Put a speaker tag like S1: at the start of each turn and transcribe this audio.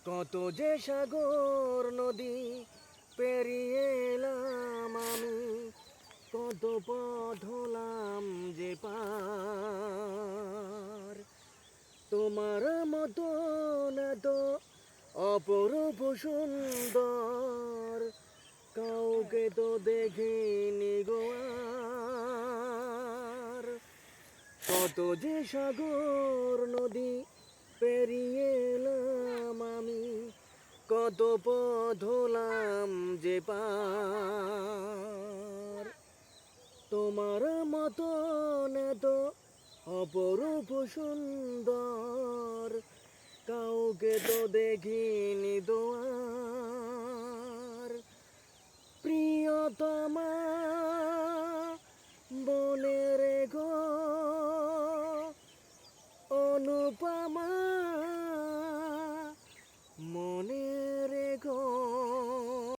S1: কত যে সাগর নদী পেরিয়ে এলাম আমি, কত পথ হলাম যে পার। তোমার মতন এত অপরূপ সুন্দর কাউকে তো দেখিনি গো আর। কত যে সাগর নদী পেরিয়ে এলাম আমি, কত পথ হলাম যে পার। তোমার মতন এত অপরূপ সুন্দর কাউকে তো দেখিনি তো